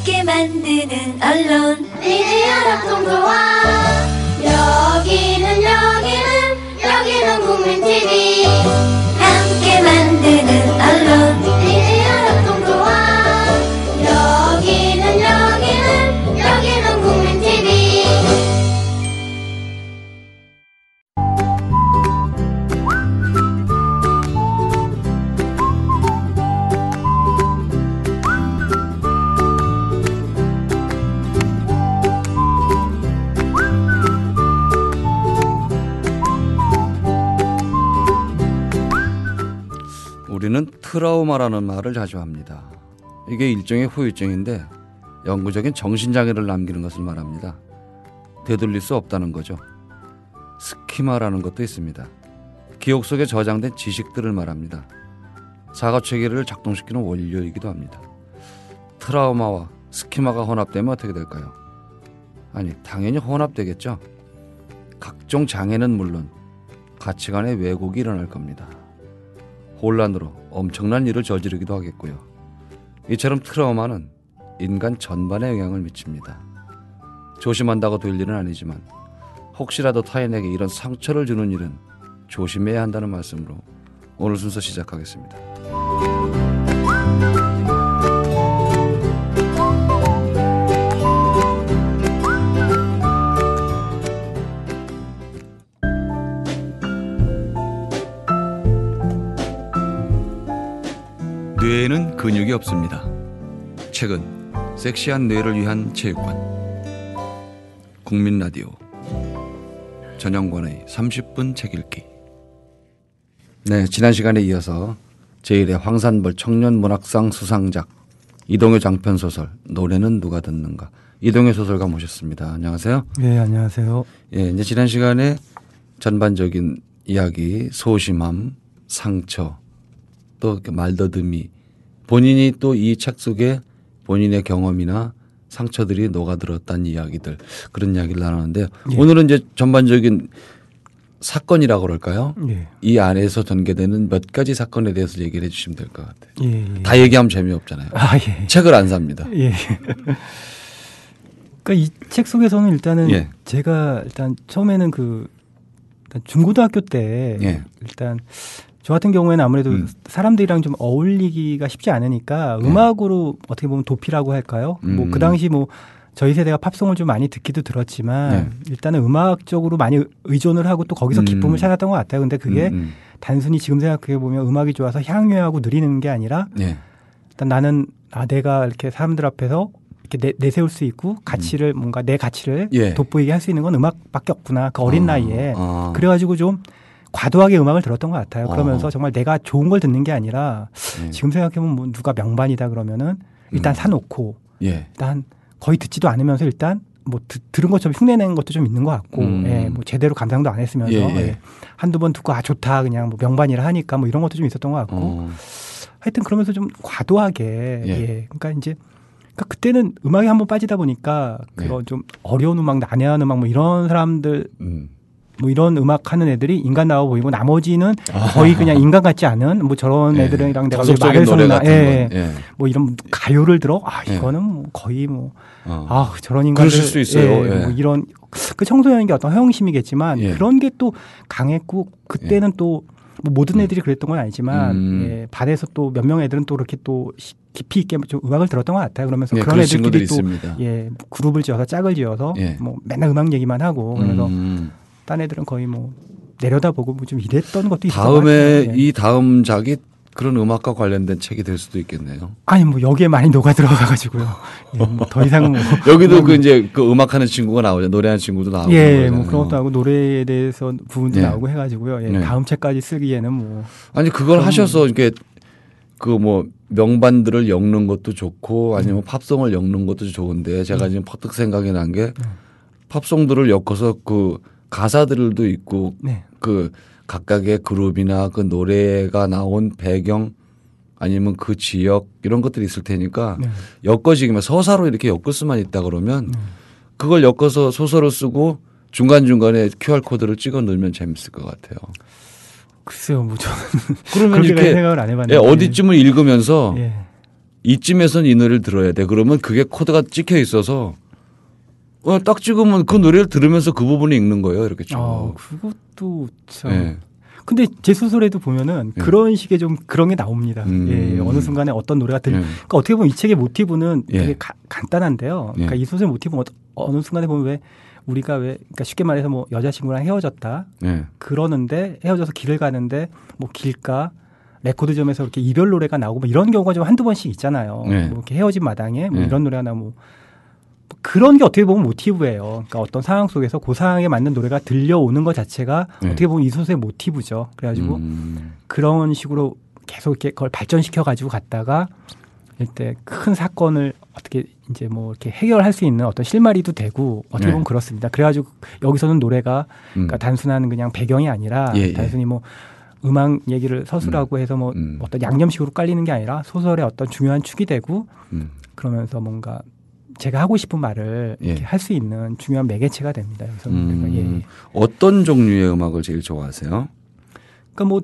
함께 만드는 언론 미디어 협동조합. 여기는 국민TV. 함께 만드는 언론 미디어 협동조합. 여기는 국민TV. 우리는 트라우마라는 말을 자주 합니다. 이게 일종의 후유증인데 영구적인 정신장애를 남기는 것을 말합니다. 되돌릴 수 없다는 거죠. 스키마라는 것도 있습니다. 기억 속에 저장된 지식들을 말합니다. 사고체계를 작동시키는 원료이기도 합니다. 트라우마와 스키마가 혼합되면 어떻게 될까요? 아니, 당연히 혼합되겠죠. 각종 장애는 물론 가치관의 왜곡이 일어날 겁니다. 혼란으로 엄청난 일을 저지르기도 하겠고요. 이처럼 트라우마는 인간 전반에 영향을 미칩니다. 조심한다고 될 일은 아니지만 혹시라도 타인에게 이런 상처를 주는 일은 조심해야 한다는 말씀으로 오늘 순서 시작하겠습니다. 뇌에는 근육이 없습니다. 최근 섹시한 뇌를 위한 체육관 국민라디오 전영관의 30분 책 읽기. 네, 지난 시간에 이어서 제1회 황산벌 청년문학상 수상작 이동효 장편소설 노래는 누가 듣는가 이동효 소설가 모셨습니다. 안녕하세요. 네, 안녕하세요. 예, 이제 지난 시간에 전반적인 이야기, 소심함, 상처, 또 말더듬이, 본인이 또 이 책 속에 본인의 경험이나 상처들이 녹아들었다는 이야기들, 그런 이야기를 나누는데요. 예. 오늘은 이제 전반적인 사건이라고 그럴까요? 예. 이 안에서 전개되는 몇 가지 사건에 대해서 얘기를 해 주시면 될 것 같아요. 예. 다 얘기하면 재미없잖아요. 아, 예. 책을 안 삽니다. 예. 그러니까 이 책 속에서는 일단은 예. 제가 일단 처음에는 일단 중고등학교 때 예. 일단 저 같은 경우에는 아무래도 사람들이랑 좀 어울리기가 쉽지 않으니까 음악으로 어떻게 보면 도피라고 할까요? 뭐 그 당시 뭐 저희 세대가 팝송을 좀 많이 듣기도 들었지만 일단은 음악적으로 많이 의존을 하고 또 거기서 기쁨을 찾았던 것 같아요. 근데 그게 단순히 지금 생각해 보면 음악이 좋아서 향유하고 누리는 게 아니라 일단 나는 내가 이렇게 사람들 앞에서 이렇게 내세울 수 있고 가치를 뭔가 내 가치를 돋보이게 할 수 있는 건 음악밖에 없구나. 그 어린 나이에. 그래가지고 좀 과도하게 음악을 들었던 것 같아요. 그러면서 정말 내가 좋은 걸 듣는 게 아니라 지금 생각해보면 뭐 누가 명반이다 그러면은 일단 사놓고 일단 거의 듣지도 않으면서 일단 뭐 들은 것처럼 흉내내는 것도 좀 있는 것 같고 뭐 제대로 감상도 안 했으면서 한두 번 듣고 좋다 그냥 뭐 명반이라 하니까 뭐 이런 것도 좀 있었던 것 같고 하여튼 그러면서 좀 과도하게 그러니까 이제 그때는 음악에 한번 빠지다 보니까 그런 좀 어려운 음악, 난해한 음악 뭐 이런 사람들 뭐 이런 음악 하는 애들이 인간 나와 보이고 나머지는 거의 그냥 인간 같지 않은 뭐 저런 애들이랑 내가 말을 섞나 뭐 이런 가요를 들어 이거는 뭐 거의 뭐 저런 인간들 그러실 수 있어요. 뭐 이런 그 청소년인 게 어떤 허영심이겠지만 그런 게 또 강했고 그때는 또 뭐 모든 애들이 그랬던 건 아니지만 반에서 또 몇 명 애들은 또 그렇게 또 깊이 있게 좀 음악을 들었던 것 같아요. 그러면서 그런 애들끼리 또 그룹을 지어서 짝을 지어서 뭐 맨날 음악 얘기만 하고 그래서 딴 애들은 거의 뭐 내려다보고 뭐 좀 이랬던 것도 있었던 것 같아요. 다음에 이 다음 작이 그런 음악과 관련된 책이 될 수도 있겠네요. 아니 뭐 여기에 많이 녹아 들어가가지고요. 뭐 더 이상은 뭐 여기도 그 이제 그 음악하는 친구가 나오죠. 노래하는 친구도 나오고. 뭐 그런 것도 하고 노래에 대해서 부분도 나오고 해가지고요. 다음 책까지 쓰기에는 뭐 아니 그걸 하셔서 이게 그 뭐 명반들을 엮는 것도 좋고 아니면 팝송을 엮는 것도 좋은데 제가 지금 퍼뜩 생각이 난 게 팝송들을 엮어서 그 가사들도 있고 그 각각의 그룹이나 그 노래가 나온 배경 아니면 그 지역 이런 것들이 있을 테니까 엮어지기만 서사로 이렇게 엮을 수만 있다 그러면 그걸 엮어서 소설을 쓰고 중간중간에 QR코드를 찍어 넣으면 재밌을 것 같아요. 글쎄요, 뭐 저는 그러면 이렇게 생각을 안 해봤는데 어디쯤을 읽으면서 이쯤에선 이 노래를 들어야 돼. 그러면 그게 코드가 찍혀 있어서 딱 찍으면 그 노래를 들으면서 그 부분이 읽는 거예요. 이렇게 쭉. 그것도 참. 예. 근데 제 소설에도 보면은 예. 그런 식의 좀 그런 게 나옵니다. 예, 어느 순간에 어떤 노래가 그러니까 어떻게 보면 이 책의 모티브는 예. 되게 간단한데요. 그러니까 예. 이 소설 모티브는 어느 순간에 보면 왜 우리가 그러니까 쉽게 말해서 뭐 여자친구랑 헤어졌다. 예. 그러는데 헤어져서 길을 가는데 뭐 길가 레코드점에서 이렇게 이별 노래가 나오고 뭐 이런 경우가 좀 한두 번씩 있잖아요. 네. 뭐 이렇게 헤어진 마당에 뭐 네. 이런 노래가 나오고 그런 게 어떻게 보면 모티브예요. 그러니까 어떤 상황 속에서 그 상황에 맞는 노래가 들려오는 것 자체가 네. 어떻게 보면 이 소설의 모티브죠. 그래가지고 그런 식으로 계속 이렇게 그걸 발전시켜 가지고 갔다가 이때 큰 사건을 어떻게 이제 뭐 이렇게 해결할 수 있는 어떤 실마리도 되고 어떻게 보면 네. 그렇습니다. 그래가지고 여기서는 노래가 그러니까 단순한 그냥 배경이 아니라 예, 예. 단순히 뭐 음악 얘기를 서술하고 해서 뭐 어떤 양념식으로 깔리는 게 아니라 소설의 어떤 중요한 축이 되고 그러면서 뭔가 제가 하고 싶은 말을 예. 할 수 있는 중요한 매개체가 됩니다. 여기서는. 예. 어떤 종류의 음악을 제일 좋아하세요? 그러니까 뭐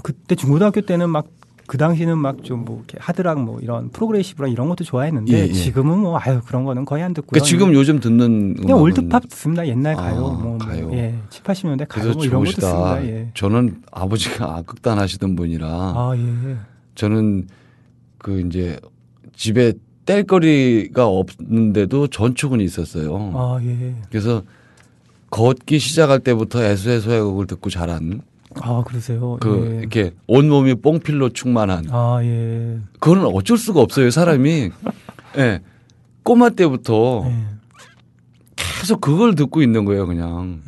그때 중고등학교 때는 막 그 당시는 막 좀 뭐 이렇게 하드락 뭐 이런 프로그레시브랑 이런 것도 좋아했는데 예, 예. 지금은 뭐 그런 거는 거의 안 듣고요. 그러니까 지금 요즘 듣는 그냥 음악은 올드팝 듣습니다. 옛날 가요. 뭐 가요. 예. 7, 80년대 가요 그래서 뭐 이런 거 좋으시다. 듣습니다. 예. 저는 아버지가 악극단 하시던 분이라 예. 저는 그 이제 집에 뗄거리가 없는데도 전축은 있었어요. 예. 그래서 걷기 시작할 때부터 애수애수의 곡을 듣고 자란 그러세요. 그 이렇게 온몸이 뽕필로 충만한 예. 그거는 어쩔 수가 없어요. 사람이 예. 꼬마 때부터 예. 계속 그걸 듣고 있는 거예요. 그냥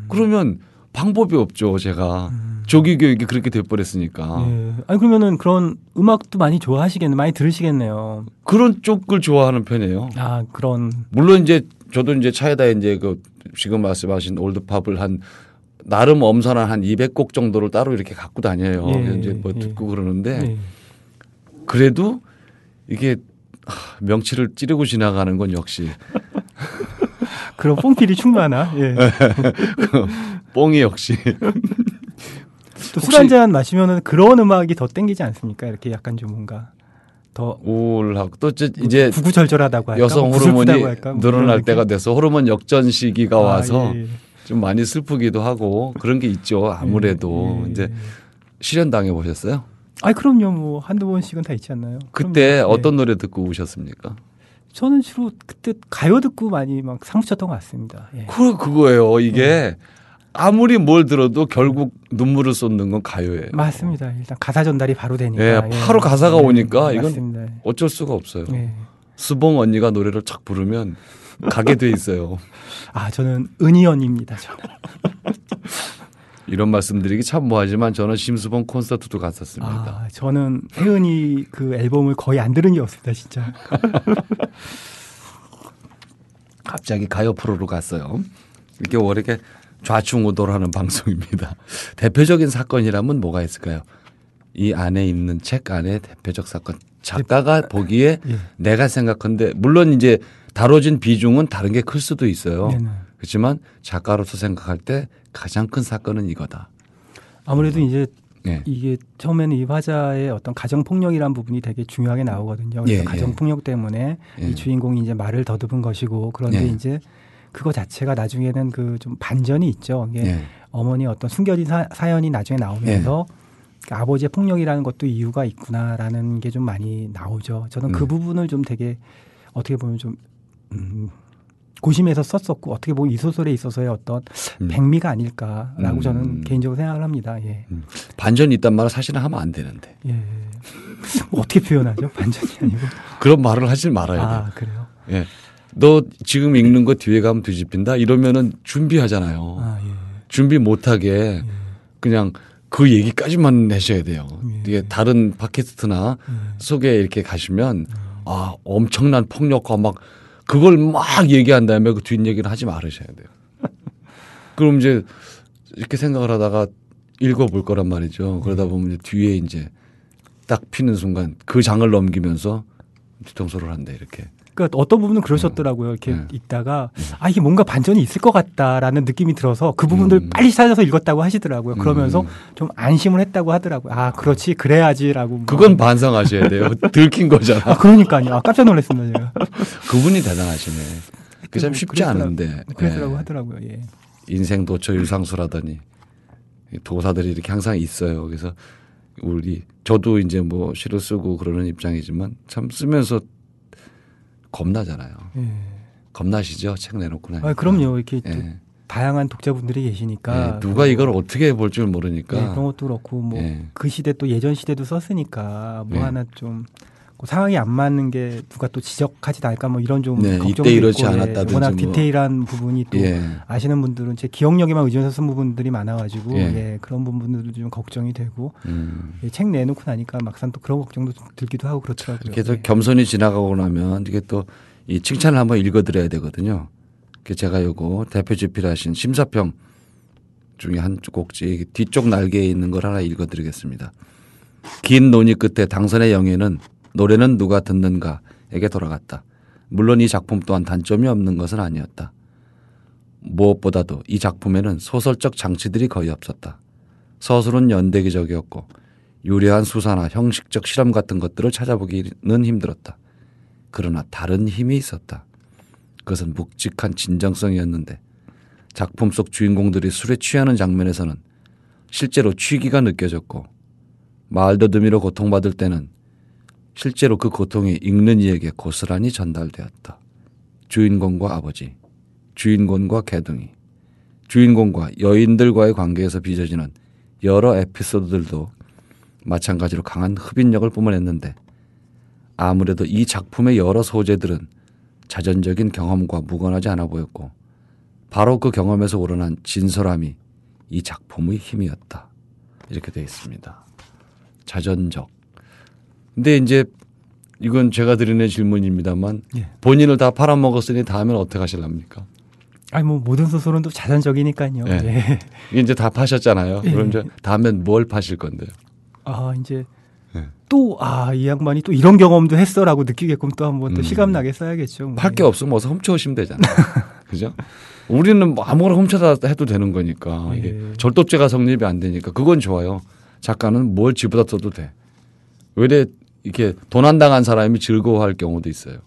그러면 방법이 없죠. 제가 조기 교육이 그렇게 돼버렸으니까 예. 아니 그러면은 그런 음악도 많이 좋아하시겠네, 많이 들으시겠네요. 그런 쪽을 좋아하는 편이에요. 그런 물론 이제 저도 이제 차에다 이제 그 지금 말씀하신 올드팝을 한 나름 엄선한 한 200곡 정도를 따로 이렇게 갖고 다녀요. 예, 이제 뭐 듣고 그러는데 예. 그래도 이게 명치를 찌르고 지나가는 건 역시 그런 뽕필이 충만한. 예. 뽕이 역시 또 술 한잔 마시면은 그런 음악이 더 땡기지 않습니까? 이렇게 약간 좀 뭔가 더 우울하고 또 이제 구구절절하다고 할까? 여성 구슬프다고 호르몬이 할까? 뭐 늘어날 이런 때가 느낌? 돼서 호르몬 역전 시기가 와서 예. 좀 많이 슬프기도 하고 그런 게 있죠. 아무래도 예. 이제 실현 당해 보셨어요? 그럼요. 뭐 한두 번씩은 다 있지 않나요? 그때 그럼요. 어떤 예. 노래 듣고 우셨습니까? 저는 주로 그때 가요 듣고 많이 막 상붙였던 것 같습니다. 예. 그거예요. 이게 아무리 뭘 들어도 결국 눈물을 쏟는 건 가요예요. 맞습니다. 일단 가사 전달이 바로 되니까. 예, 바로 가사가 오니까 이건 맞습니다. 어쩔 수가 없어요. 예. 수봉 언니가 노래를 착 부르면 가게 돼 있어요. 저는 은희언입니다. 저는. 이런 말씀드리기 참 뭐하지만 저는 심수봉 콘서트도 갔었습니다. 저는 혜은이 그 앨범을 거의 안 들은 게 없습니다, 진짜. 갑자기 가요 프로로 갔어요. 이게 원래 이렇게 좌충우돌하는 방송입니다. 대표적인 사건이라면 뭐가 있을까요? 이 안에 있는 책 안에 대표적 사건. 작가가 보기에 예. 내가 생각한데 물론 이제 다뤄진 비중은 다른 게 클 수도 있어요. 네네. 그렇지만 작가로서 생각할 때 가장 큰 사건은 이거다. 아무래도 이제 예. 이게 처음에는 이 화자의 어떤 가정 폭력이라는 부분이 되게 중요하게 나오거든요. 그래서 예, 가정 예. 폭력 때문에 예. 이 주인공이 이제 말을 더듬은 것이고 그런데 예. 이제 그거 자체가 나중에는 그 좀 반전이 있죠. 이게 예. 어머니 어떤 숨겨진 사연이 나중에 나오면서 그 아버지의 폭력이라는 것도 이유가 있구나라는 게 좀 많이 나오죠. 저는 그 부분을 좀 되게 어떻게 보면 좀 고심해서 썼었고 어떻게 보면 이 소설에 있어서의 어떤 백미가 아닐까라고 저는 개인적으로 생각을 합니다. 예. 반전이 있단 말은 사실은 하면 안 되는데. 예. 어떻게 표현하죠? 반전이 아니고. 그런 말을 하지 말아야 돼요. 그래요? 예. 너 지금 읽는 거 뒤에 가면 뒤집힌다? 이러면은 준비하잖아요. 예. 준비 못하게 그냥 그 얘기까지만 내셔야 돼요. 이게 다른 팟캐스트나 속에 이렇게 가시면 엄청난 폭력과 막 그걸 막 얘기한 다음에 그 뒷얘기를 하지 말으셔야 돼요. 그럼 이제 이렇게 생각을 하다가 읽어볼 거란 말이죠. 그러다 보면 이제 뒤에 이제 딱 피는 순간 그 장을 넘기면서 뒤통수를 한대 이렇게. 그러니까 어떤 부분은 그러셨더라고요. 이렇게 읽다가 이게 뭔가 반전이 있을 것 같다라는 느낌이 들어서 그 부분들 빨리 찾아서 읽었다고 하시더라고요. 그러면서 좀 안심을 했다고 하더라고요. 그렇지 그래야지라고. 그건 반성하셔야 돼요. 들킨 거잖아. 그러니까요. 깜짝 놀랐습니다. 제가. 그분이 대단하시네. 그게 참 쉽지 않은데. 그랬더라고 하더라고요. 예. 인생 도처 유상수라더니 도사들이 이렇게 항상 있어요. 그래서 저도 이제 뭐 시를 쓰고 그러는 입장이지만 참 쓰면서 겁나잖아요. 예. 겁나시죠? 책 내놓고 나니까. 그럼요. 이렇게 또 예. 다양한 독자분들이 계시니까. 누가 이걸 어떻게 볼 줄 모르니까. 그런 것도 그렇고 뭐 그 시대 또 예전 시대도 썼으니까 뭐 하나 좀 상황이 안 맞는 게 누가 또 지적하지 않을까 뭐 이런 좀 걱정도 이때 이렇지 있고 않았다든지 워낙 뭐. 디테일한 부분이 또 아시는 분들은 제 기억력에만 의존해서 쓴 부분들이 많아가지고 그런 부분들도 좀 걱정이 되고 책 내놓고 나니까 막상 또 그런 걱정도 좀 들기도 하고 그렇더라고요. 이렇게 또 겸손히 지나가고 나면 이게 또 이 칭찬을 한번 읽어드려야 되거든요. 제가 요거 대표 집필하신 심사평 중에 한 꼭지 뒤쪽 날개에 있는 걸 하나 읽어드리겠습니다. 긴 논의 끝에 당선의 영예는 노래는 누가 듣는가에게 돌아갔다. 물론 이 작품 또한 단점이 없는 것은 아니었다. 무엇보다도 이 작품에는 소설적 장치들이 거의 없었다. 서술은 연대기적이었고 유려한 수사나 형식적 실험 같은 것들을 찾아보기는 힘들었다. 그러나 다른 힘이 있었다. 그것은 묵직한 진정성이었는데 작품 속 주인공들이 술에 취하는 장면에서는 실제로 취기가 느껴졌고 말더듬이로 고통받을 때는 실제로 그 고통이 읽는 이에게 고스란히 전달되었다. 주인공과 아버지, 주인공과 개둥이, 주인공과 여인들과의 관계에서 빚어지는 여러 에피소드들도 마찬가지로 강한 흡인력을 뿜어냈는데 아무래도 이 작품의 여러 소재들은 자전적인 경험과 무관하지 않아 보였고 바로 그 경험에서 우러난 진솔함이 이 작품의 힘이었다. 이렇게 되어 있습니다. 자전적. 근데 이제 이건 제가 드리는 질문입니다만 본인을 다 팔아먹었으니 다음엔 어떻게 하실랍니까? 뭐 모든 소설은 또 자전적이니까요. 이게 이제 다 파셨잖아요. 그럼 이제 다음엔 뭘 파실 건데요? 이제 또 이 양반이 또 이런 경험도 했어라고 느끼게끔 또 한번 또 실감나게 써야겠죠. 팔 게 없으면 어서 훔쳐오시면 되잖아요. 그죠? 우리는 뭐 아무거나 훔쳐다 해도 되는 거니까 이게 절도죄가 성립이 안 되니까 그건 좋아요. 작가는 뭘 지보다 써도 돼. 왜 이렇게 도난 당한 사람이 즐거워할 경우도 있어요.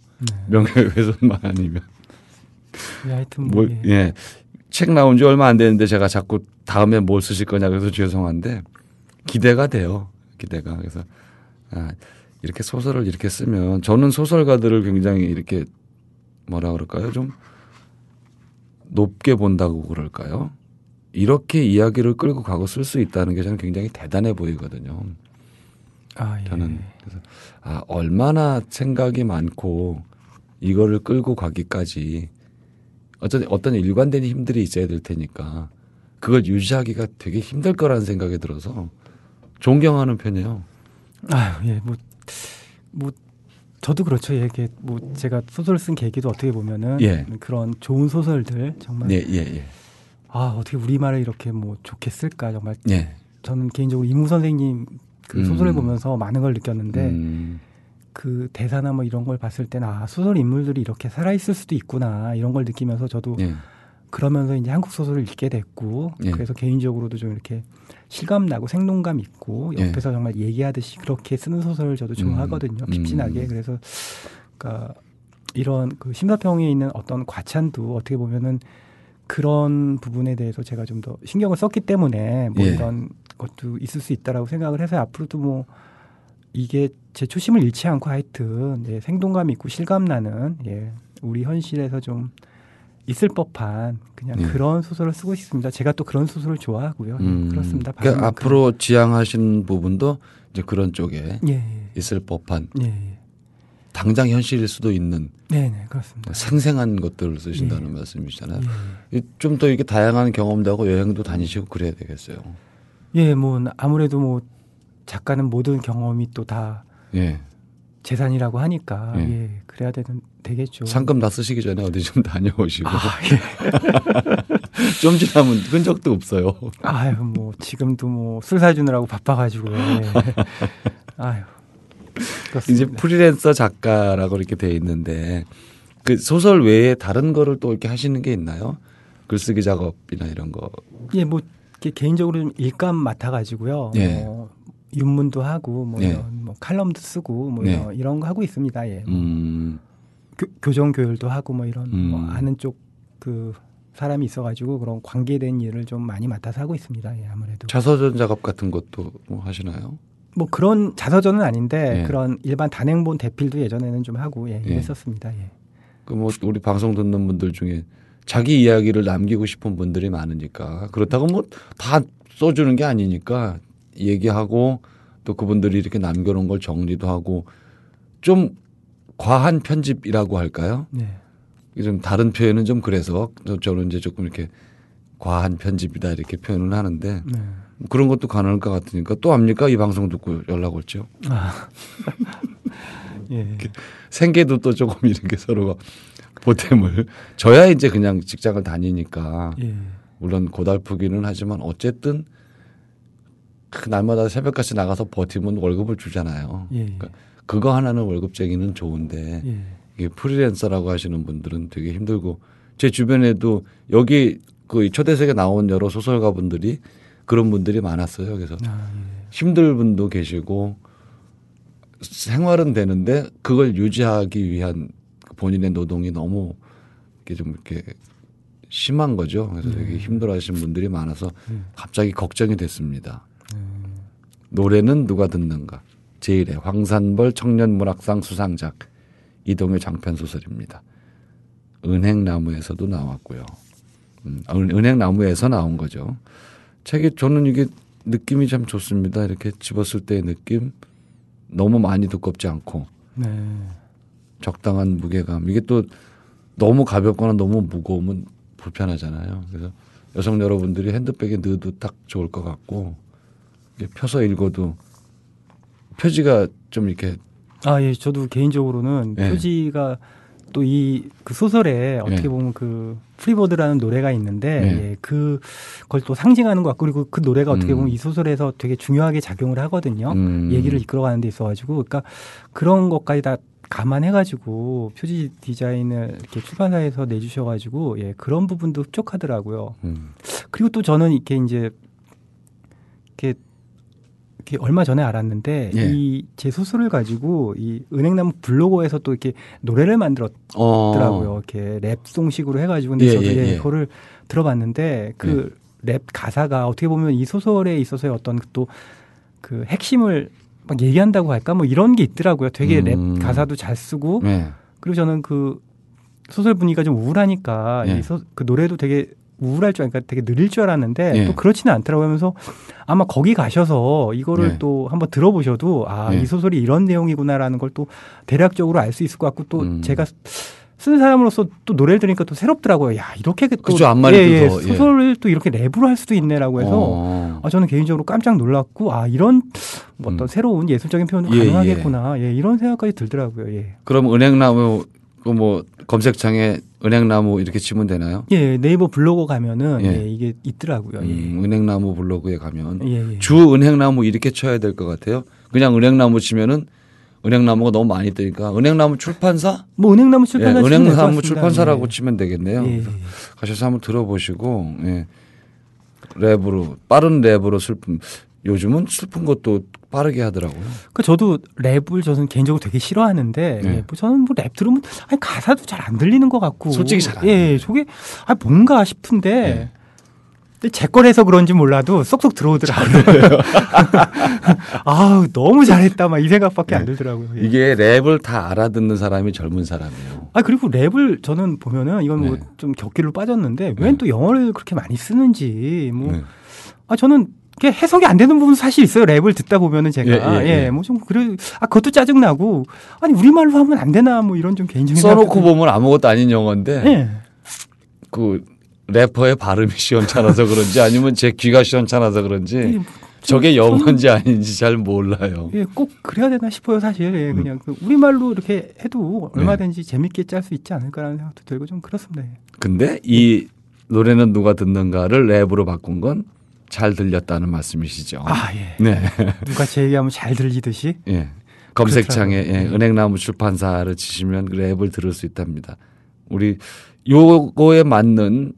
명예훼손만 아니면. 하여튼 책 나온 지 얼마 안 됐는데 제가 자꾸 다음에 뭘 쓰실 거냐 그래서 죄송한데 기대가 돼요. 기대가. 그래서 이렇게 소설을 이렇게 쓰면 저는 소설가들을 굉장히 이렇게 뭐라 그럴까요? 좀 높게 본다고 그럴까요? 이렇게 이야기를 끌고 가고 쓸 수 있다는 게 저는 굉장히 대단해 보이거든요. 저는 그래서 얼마나 생각이 많고 이거를 끌고 가기까지 어떤 일관된 힘들이 있어야 될 테니까 그걸 유지하기가 되게 힘들 거라는 생각이 들어서 존경하는 편이에요. 저도 그렇죠. 이게 제가 소설을 쓴 계기도 어떻게 보면은 그런 좋은 소설들 정말 어떻게 우리말을 이렇게 좋게 쓸까 정말. 저는 개인적으로 이무 선생님 그 소설을 보면서 많은 걸 느꼈는데 그 대사나 이런 걸 봤을 때는 소설 인물들이 이렇게 살아있을 수도 있구나 이런 걸 느끼면서 저도 그러면서 이제 한국 소설을 읽게 됐고 그래서 개인적으로도 좀 이렇게 실감나고 생동감 있고 옆에서 정말 얘기하듯이 그렇게 쓰는 소설을 저도 좋아하거든요. 핍진하게. 그래서 그러니까 이런 그 심사평에 있는 어떤 과찬도 어떻게 보면은 그런 부분에 대해서 제가 좀 더 신경을 썼기 때문에 이런 것도 있을 수 있다라고 생각을 해서 앞으로도 이게 제 초심을 잃지 않고 하여튼 생동감 있고 실감나는 우리 현실에서 좀 있을 법한 그냥 그런 소설을 쓰고 싶습니다. 제가 또 그런 소설을 좋아하고요. 그렇습니다. 그러니까 앞으로 지향하신 부분도 이제 그런 쪽에 있을 법한 당장 현실일 수도 있는 그렇습니다. 생생한 것들을 쓰신다는 말씀이시잖아요. 좀 더 이게 다양한 경험도 하고 여행도 다니시고 그래야 되겠어요. 아무래도 작가는 모든 경험이 또 다 재산이라고 하니까 그래야 되겠죠. 상금 다 쓰시기 전에 어디 좀 다녀오시고 좀 지나면 흔적도 없어요. 지금도 술 사주느라고 바빠가지고 이제 프리랜서 작가라고 이렇게 돼 있는데 그 소설 외에 다른 거를 또 이렇게 하시는 게 있나요? 글쓰기 작업이나 이런 거. 예, 뭐 개인적으로 좀 일감 맡아가지고요. 예. 뭐 윤문도 하고 뭐, 예. 이런 뭐 칼럼도 쓰고 뭐 네. 이런 거 하고 있습니다. 예. 교정 교율도 하고 뭐 이런 뭐 아는 쪽 그 사람이 있어가지고 그런 관계된 일을 좀 많이 맡아서 하고 있습니다. 예, 아무래도. 자서전 작업 같은 것도 뭐 하시나요? 뭐 그런 자서전은 아닌데 예. 그런 일반 단행본 대필도 예전에는 좀 하고 예, 이랬었습니다. 예. 그 뭐 우리 방송 듣는 분들 중에 자기 이야기를 남기고 싶은 분들이 많으니까 그렇다고 뭐 다 써주는 게 아니니까 얘기하고 또 그분들이 이렇게 남겨놓은 걸 정리도 하고 좀 과한 편집이라고 할까요? 네. 좀 다른 표현은 좀 그래서 저는 이제 조금 이렇게 과한 편집이다 이렇게 표현을 하는데 네. 그런 것도 가능할 것 같으니까 또 압니까? 이 방송 듣고 연락 올죠. 아. 예. 생계도 또 조금 이렇게 서로가 보탬을 저야 이제 그냥 직장을 다니니까 예. 물론 고달프기는 하지만 어쨌든 그 날마다 새벽까지 나가서 버티면 월급을 주잖아요. 예. 그러니까 그거 하나는 월급쟁이는 좋은데 예. 이게 프리랜서라고 하시는 분들은 되게 힘들고 제 주변에도 여기 그 초대석에 나온 여러 소설가 분들이 그런 분들이 많았어요. 그래서 아, 예. 힘들 분도 계시고 생활은 되는데 그걸 유지하기 위한 본인의 노동이 너무 이렇게 좀 이렇게 심한 거죠. 그래서 되게 힘들어하시는 분들이 많아서 갑자기 걱정이 됐습니다. 노래는 누가 듣는가? 제1회 황산벌 청년문학상 수상작 이동의 장편 소설입니다. 은행나무에서도 나왔고요. 은행나무에서 나온 거죠. 책이 저는 이게 느낌이 참 좋습니다. 이렇게 집었을 때의 느낌 너무 많이 두껍지 않고 네. 적당한 무게감. 이게 또 너무 가볍거나 너무 무거우면 불편하잖아요. 그래서 여성 여러분들이 핸드백에 넣어도 딱 좋을 것 같고 이게 펴서 읽어도 표지가 좀 이렇게 아, 예. 저도 개인적으로는 예. 표지가 또 이 그 소설에 어떻게 예. 보면 그 프리버드라는 노래가 있는데 예. 예. 그걸 또 상징하는 것 같고 그리고 그 노래가 어떻게 보면 이 소설에서 되게 중요하게 작용을 하거든요. 얘기를 이끌어가는 데 있어가지고 그러니까 그런 것까지 다 감안해가지고 표지 디자인을 이렇게 출판사에서 내주셔가지고 예. 그런 부분도 흡족하더라고요. 그리고 또 저는 이렇게 이제 이렇게 얼마 전에 알았는데 예. 이 제 소설을 가지고 이 은행나무 블로거에서 또 이렇게 노래를 만들었더라고요. 이렇게 랩송식으로 해가지고 근데 예, 저도 예, 예. 그거를 들어봤는데 그 랩 가사가 어떻게 보면 이 소설에 있어서의 어떤 또 그 핵심을 막 얘기한다고 할까 뭐 이런 게 있더라고요. 되게 랩 가사도 잘 쓰고 네. 그리고 저는 그 소설 분위기가 좀 우울하니까 예. 그 노래도 되게 우울할 줄 아니까 되게 느릴 줄 알았는데 예. 또 그렇지는 않더라고요. 하면서 아마 거기 가셔서 이거를 예. 또 한번 들어보셔도 아, 예. 이 소설이 이런 내용이구나라는 걸 또 대략적으로 알 수 있을 것 같고 또 제가 쓰는 사람으로서 또 노래를 들으니까 또 새롭더라고요. 야, 이렇게 또 그죠, 앞말이 더, 예. 소설을 또 이렇게 랩으로 할 수도 있네라고 해서 아, 저는 개인적으로 깜짝 놀랐고 아, 이런 어떤 새로운 예술적인 표현도 예, 가능하겠구나. 예, 이런 생각까지 들더라고요. 예. 그럼 은행나무 그 뭐 검색창에 은행나무 이렇게 치면 되나요? 예, 네이버 블로그 가면은 예. 예, 이게 있더라고요. 예. 은행나무 블로그에 가면 예, 예. 주 은행나무 이렇게 쳐야 될 것 같아요. 그냥 은행나무 치면은 은행나무가 너무 많이 뜨니까 은행나무 출판사? 뭐 은행나무 출판사 예, 치면 될것 은행나무 같습니다. 출판사라고 예. 치면 되겠네요. 예, 그래서 예. 가셔서 한번 들어보시고 예. 랩으로 빠른 랩으로 슬픔. 요즘은 슬픈 것도 빠르게 하더라고요. 그 저도 랩을 저는 개인적으로 되게 싫어하는데 네. 예, 뭐 저는 뭐 랩 들으면 아니 가사도 잘 안 들리는 것 같고 솔직히 잘안 예, 저게 아 뭔가 싶은데 네. 근데 제 거라서 그런지 몰라도 쏙쏙 들어오더라고요. 아우 너무 잘했다 막 이 생각밖에 안 들더라고요. 예. 이게 랩을 다 알아듣는 사람이 젊은 사람이에요. 아 그리고 랩을 저는 보면은 이건 뭐 네. 좀 격길로 빠졌는데 왜 또 영어를 그렇게 많이 쓰는지 뭐 네. 아 저는 그게 해석이 안 되는 부분 사실 있어요. 랩을 듣다 보면은 제가 예, 예, 예. 뭐 좀 그래 아 그것도 짜증 나고 아니 우리말로 하면 안 되나 뭐 이런 좀 개인적인 써놓고 생각도 보면 아무것도 아닌 영어인데 예. 그 래퍼의 발음이 시원찮아서 그런지 아니면 제 귀가 시원찮아서 그런지 예, 저게 영어인지 아닌지 잘 몰라요. 예, 꼭 그래야 되나 싶어요, 사실. 예, 그냥 그 우리말로 이렇게 해도 얼마든지 재밌게 짤 수 있지 않을까라는 생각도 들고 좀 그렇습니다. 예. 근데 이 노래는 누가 듣는가를 랩으로 바꾼 건 잘 들렸다는 말씀이시죠. 아, 예. 네. 누가 제 얘기하면 잘 들리듯이. 예. 검색창에 예, 은행나무 출판사를 치시면 그 랩을 들을 수 있답니다. 우리 요거에 맞는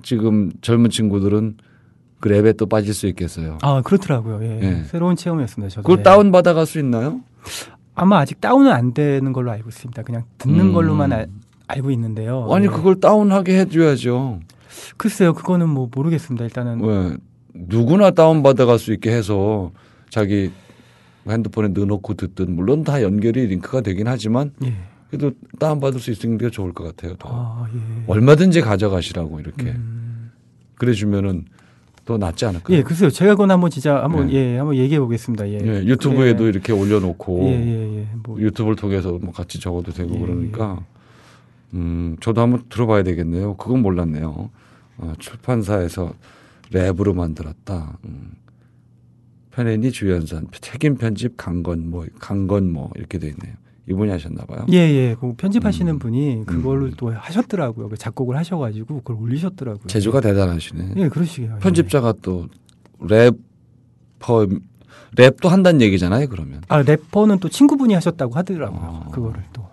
지금 젊은 친구들은 그 랩에 또 빠질 수 있겠어요. 아 그렇더라고요. 예. 예. 새로운 체험이었습니다. 저도. 그걸 다운 받아갈 수 있나요? 아마 아직 다운은 안 되는 걸로 알고 있습니다. 그냥 듣는 걸로만 알고 있는데요. 아니 예. 그걸 다운하게 해줘야죠. 글쎄요, 그거는 뭐 모르겠습니다. 일단은 왜 누구나 다운 받아갈 수 있게 해서 자기 핸드폰에 넣어놓고 듣든 물론 다 연결이 링크가 되긴 하지만 예. 그래도 다운 받을 수 있는 게 좋을 것 같아요. 더. 아, 예. 얼마든지 가져가시라고 이렇게 그래주면은 더 낫지 않을까요? 예, 글쎄요. 제가 그건 한번 진짜 한번 예. 한번 얘기해 보겠습니다. 예. 예, 유튜브에도 이렇게 올려놓고 예. 뭐 유튜브를 통해서 뭐 같이 적어도 되고 예. 그러니까 저도 한번 들어봐야 되겠네요. 그건 몰랐네요. 출판사에서 랩으로 만들었다. 편애니 주연산 책임 편집 강건모 이렇게 돼 있네요. 이분이 하셨나 봐요. 예. 그 편집하시는 분이 그걸로 또 하셨더라고요. 그 작곡을 하셔가지고 그걸 올리셨더라고요. 재주가 대단하시네. 예, 그러시게요. 편집자가 또 랩도 한다는 얘기잖아요. 그러면. 아, 래퍼는 또 친구분이 하셨다고 하더라고요. 그거를 또.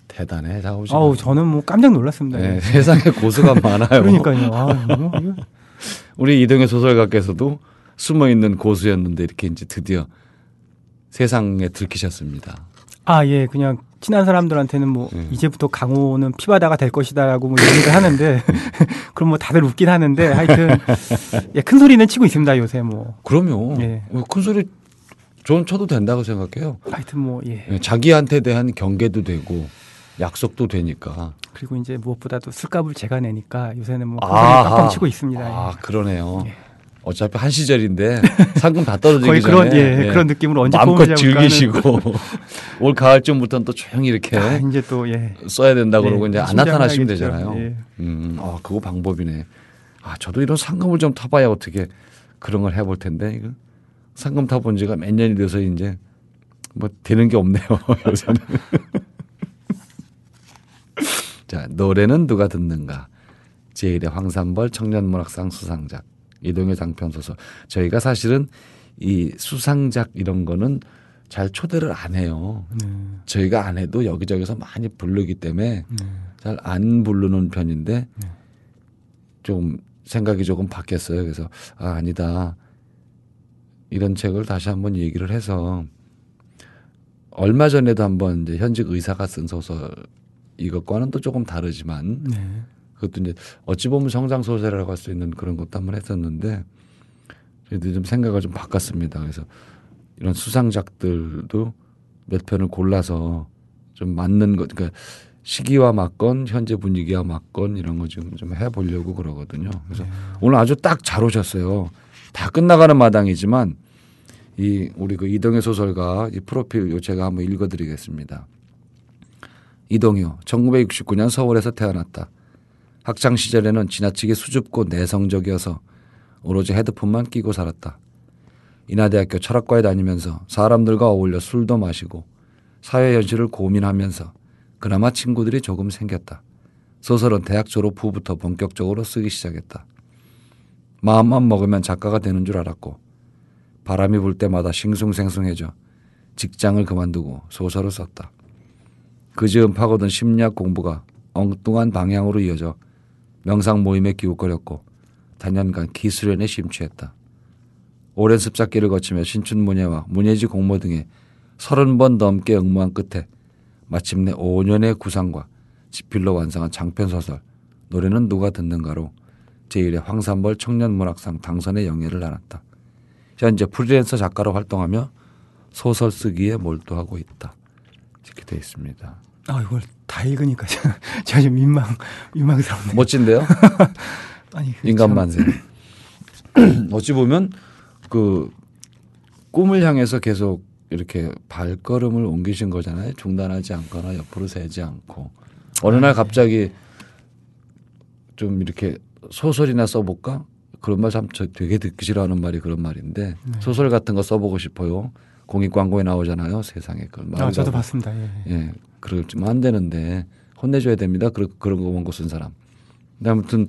대단해. 아우, 저는 뭐 깜짝 놀랐습니다. 네, 예. 세상에 고수가 많아요. 그러니까요. 아, 이거. 우리 이동현 소설가께서도 숨어 있는 고수였는데 이렇게 이제 드디어 세상에 들키셨습니다. 아, 예. 그냥 친한 사람들한테는 뭐 이제부터 강호는 피바다가 될 것이다라고 뭐 얘기를 하는데 그럼 뭐 다들 웃긴 하는데 하여튼 예, 큰 소리는 치고 있습니다 요새 뭐. 그럼요. 예. 큰 소리 저는 쳐도 된다고 생각해요. 하여튼 뭐 예. 자기한테 대한 경계도 되고 약속도 되니까. 그리고 이제 무엇보다도 술값을 제가 내니까 요새는 뭐 큰 소리 빡빡 치고 있습니다. 아 예. 그러네요. 예. 어차피 한 시절인데 상금 다 떨어지기 거의 전에 그런 그런 느낌으로 언제 마음껏 뽕을 잡을까 즐기시고 올 가을쯤부터는 또 조용히 이렇게 이제 또 예. 써야 된다 그러고 네, 이제 안 심장을 나타나시면 하겠죠. 되잖아요. 예. 그거 방법이네. 저도 이런 상금을 좀 타봐야 어떻게 그런 걸 해볼 텐데 이거 상금 타본 지가 몇 년이 돼서 이제 뭐 되는 게 없네요. 요새는. 자, 노래는 누가 듣는가? 제1회 황산벌 청년문학상 수상작 이동의 장편소설. 저희가 사실은 이 수상작 이런 거는 잘 초대를 안 해요. 저희가 안 해도 여기저기서 많이 부르기 때문에 잘 안 부르는 편인데 좀 생각이 조금 바뀌었어요. 그래서 아니다. 이런 책을 다시 한번 얘기를 해서 얼마 전에도 한번 이제 현직 의사가 쓴 소설 이것과는 또 조금 다르지만 그것도 이제 어찌 보면 성장 소설이라고 할 수 있는 그런 것도 한번 했었는데 저희도 좀 생각을 좀 바꿨습니다. 그래서 이런 수상작들도 몇 편을 골라서 좀 맞는 것, 그러니까 시기와 맞건 현재 분위기와 맞건 이런 거 좀 해보려고 그러거든요. 그래서 오늘 아주 딱 잘 오셨어요. 다 끝나가는 마당이지만 우리 그 이동효 소설가 이 프로필 제가 한번 읽어드리겠습니다. 이동효 1969년 서울에서 태어났다. 학창 시절에는 지나치게 수줍고 내성적이어서 오로지 헤드폰만 끼고 살았다. 인하대학교 철학과에 다니면서 사람들과 어울려 술도 마시고 사회 현실을 고민하면서 그나마 친구들이 조금 생겼다. 소설은 대학 졸업 후부터 본격적으로 쓰기 시작했다. 마음만 먹으면 작가가 되는 줄 알았고 바람이 불 때마다 싱숭생숭해져 직장을 그만두고 소설을 썼다. 그즈음 파고든 심리학 공부가 엉뚱한 방향으로 이어져 명상 모임에 기웃거렸고 단연간 기술연에 심취했다. 오랜 습작기를 거치며 신춘문예와 문예지 공모 등에 30번 넘게 응모한 끝에 마침내 5년의 구상과 지필로 완성한 장편소설 노래는 누가 듣는가로 제1회 황산벌 청년문학상 당선의 영예를 나눴다. 현재 프리랜서 작가로 활동하며 소설 쓰기에 몰두하고 있다. 이렇게 되어 있습니다. 이걸 다 읽으니까 제가 좀 민망스럽네요. 멋진데요? 아니, 인간 만세. 어찌 보면 그 꿈을 향해서 계속 이렇게 발걸음을 옮기신 거잖아요. 중단하지 않거나 옆으로 세지 않고. 어느 날 갑자기 좀 이렇게 소설이나 써볼까? 그런 말 참 되게 듣기 싫어하는 말이 그런 말인데 소설 같은 거 써보고 싶어요. 공익 광고에 나오잖아요. 세상에 그런 말. 저도 봤습니다. 예, 그러지만 안 되는데 혼내줘야 됩니다. 그런 거 원고 쓴 사람. 근데 아무튼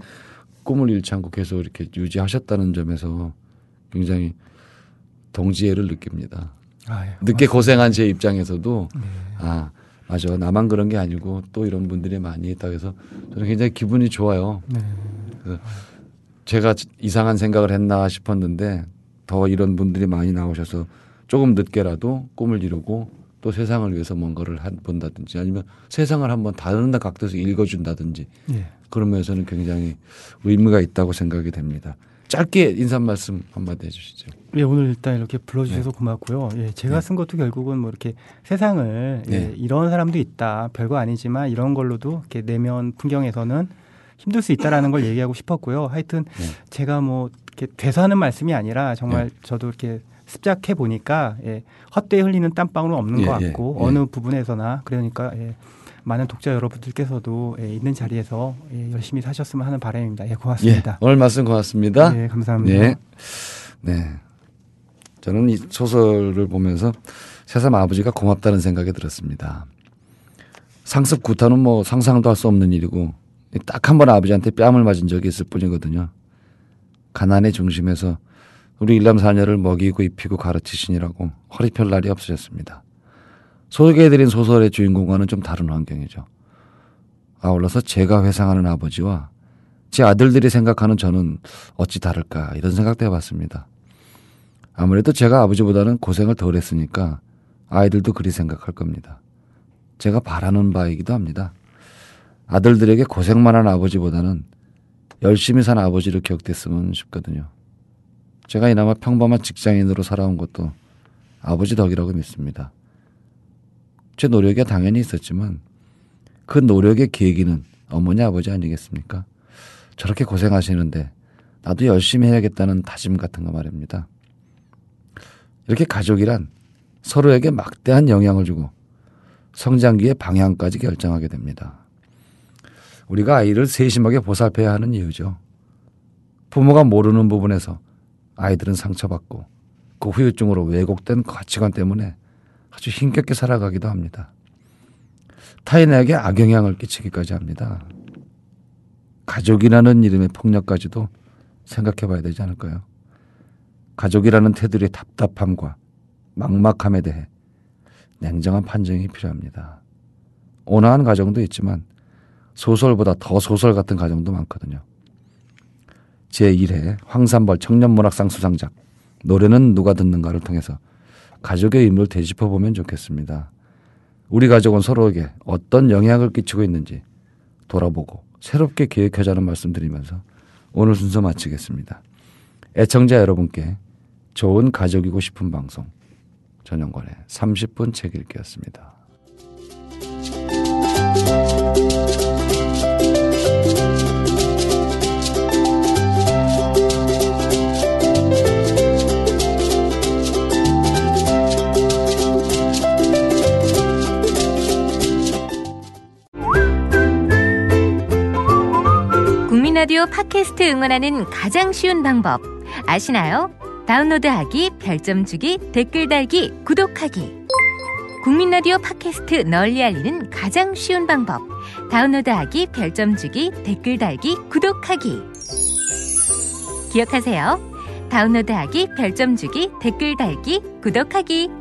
꿈을 잃지 않고 계속 이렇게 유지하셨다는 점에서 굉장히 동지애를 느낍니다. 늦게 고생한 제 입장에서도 아 맞아 나만 그런 게 아니고 또 이런 분들이 많이 있다고 해서 저는 굉장히 기분이 좋아요. 그래서 제가 이상한 생각을 했나 싶었는데 더 이런 분들이 많이 나오셔서 조금 늦게라도 꿈을 이루고 또 세상을 위해서 뭔가를 본다든지 아니면 세상을 한번 다른 각도에서 읽어준다든지 그런 면에서는 굉장히 의미가 있다고 생각이 됩니다. 짧게 인사 말씀 한마디 해주시죠. 예, 오늘 일단 이렇게 불러주셔서 고맙고요. 예, 제가 쓴 것도 결국은 뭐 이렇게 세상을 이런 사람도 있다. 별거 아니지만 이런 걸로도 이렇게 내면 풍경에서는 힘들 수 있다라는 걸 얘기하고 싶었고요. 하여튼 제가 뭐 이렇게 돼서하는 말씀이 아니라 정말 저도 이렇게 습작해 보니까 헛되이 흘리는 땀방울은 없는 것 같고 어느 부분에서나 그러니까 많은 독자 여러분들께서도 있는 자리에서 열심히 사셨으면 하는 바람입니다. 고맙습니다. 오늘 말씀 고맙습니다. 네, 감사합니다. 네. 저는 이 소설을 보면서 새삼 아버지가 고맙다는 생각이 들었습니다. 상습 구타는 뭐 상상도 할 수 없는 일이고 딱 한 번 아버지한테 뺨을 맞은 적이 있을 뿐이거든요. 가난의 중심에서 우리 일남 사녀를 먹이고 입히고 가르치시느라고 허리 펼 날이 없으셨습니다. 소개해드린 소설의 주인공과는 좀 다른 환경이죠. 아울러서 제가 회상하는 아버지와 제 아들들이 생각하는 저는 어찌 다를까 이런 생각도 해봤습니다. 아무래도 제가 아버지보다는 고생을 덜 했으니까 아이들도 그리 생각할 겁니다. 제가 바라는 바이기도 합니다. 아들들에게 고생만 한 아버지보다는 열심히 산 아버지를 기억됐으면 싶거든요. 제가 이나마 평범한 직장인으로 살아온 것도 아버지 덕이라고 믿습니다. 제 노력이 당연히 있었지만 그 노력의 계기는 어머니 아버지 아니겠습니까? 저렇게 고생하시는데 나도 열심히 해야겠다는 다짐 같은 거 말입니다. 이렇게 가족이란 서로에게 막대한 영향을 주고 성장기의 방향까지 결정하게 됩니다. 우리가 아이를 세심하게 보살펴야 하는 이유죠. 부모가 모르는 부분에서 아이들은 상처받고 그 후유증으로 왜곡된 가치관 때문에 아주 힘겹게 살아가기도 합니다. 타인에게 악영향을 끼치기까지 합니다. 가족이라는 이름의 폭력까지도 생각해 봐야 되지 않을까요? 가족이라는 테두리의 답답함과 막막함에 대해 냉정한 판정이 필요합니다. 온화한 가정도 있지만 소설보다 더 소설 같은 가정도 많거든요. 제1회 황산벌 청년문학상 수상작 노래는 누가 듣는가를 통해서 가족의 의미를 되짚어보면 좋겠습니다. 우리 가족은 서로에게 어떤 영향을 끼치고 있는지 돌아보고 새롭게 계획하자는 말씀드리면서 오늘 순서 마치겠습니다. 애청자 여러분께 좋은 가족이고 싶은 방송 전영권의 30분 책 읽기였습니다. 국민라디오 팟캐스트 응원하는 가장 쉬운 방법 아시나요? 다운로드하기, 별점 주기, 댓글 달기, 구독하기. 국민라디오 팟캐스트 널리 알리는 가장 쉬운 방법 다운로드하기, 별점 주기, 댓글 달기, 구독하기. 기억하세요. 다운로드하기, 별점 주기, 댓글 달기, 구독하기.